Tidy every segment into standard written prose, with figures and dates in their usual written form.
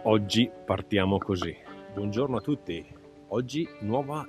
Oggi partiamo così. Buongiorno a tutti. Oggi nuova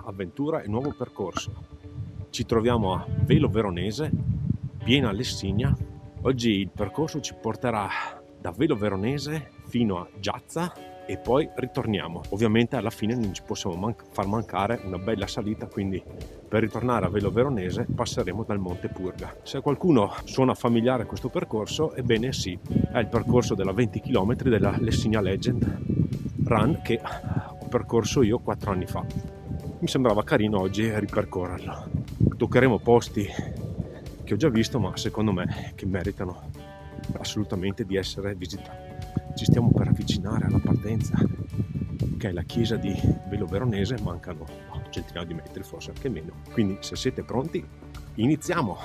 avventura e nuovo percorso. Ci troviamo a Velo Veronese, piena Lessigna. Oggi il percorso ci porterà da Velo Veronese fino a Giazza e poi ritorniamo. Ovviamente alla fine non ci possiamo far mancare una bella salita, quindi per ritornare a Velo Veronese passeremo dal Monte Purga. Se qualcuno suona familiare questo percorso, ebbene sì, è il percorso della 20 km della Lessigna Legend Run che ho percorso io 4 anni fa. Mi sembrava carino oggi ripercorrerlo. Toccheremo posti che ho già visto, ma secondo me che meritano assolutamente di essere visitati. Ci stiamo per avvicinare alla partenza, che è la chiesa di Velo Veronese. Mancano un centinaio di metri, forse anche meno. Quindi se siete pronti, iniziamo!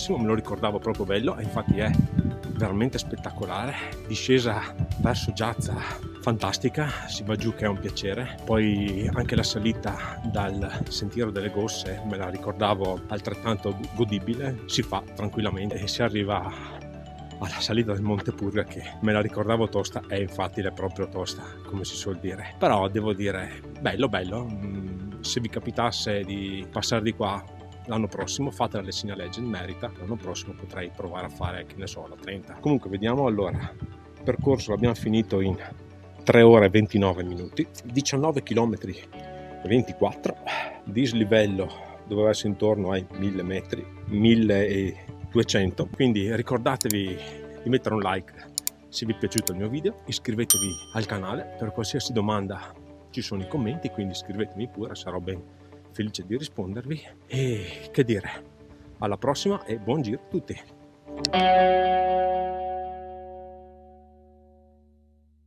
bellissimo, me lo ricordavo proprio bello e infatti è veramente spettacolare. Discesa verso Giazza fantastica, si va giù che è un piacere. Poi anche la salita dal sentiero delle Gosse me la ricordavo altrettanto godibile, si fa tranquillamente e si arriva alla salita del Monte Purga che me la ricordavo tosta e infatti è proprio tosta, come si suol dire. Però devo dire bello, se vi capitasse di passare di qua l'anno prossimo fate la Lessina Legend, merita. L'anno prossimo potrei provare a fare, che ne so, la 30. Comunque vediamo. Allora, il percorso l'abbiamo finito in 3 ore e 29 minuti, 19 km 24, dislivello doveva essere intorno ai 1000 metri, 1200. Quindi ricordatevi di mettere un like se vi è piaciuto il mio video, iscrivetevi al canale, per qualsiasi domanda ci sono i commenti, quindi iscrivetevi pure, sarò ben felice di rispondervi. E che dire, alla prossima e buon giro a tutti.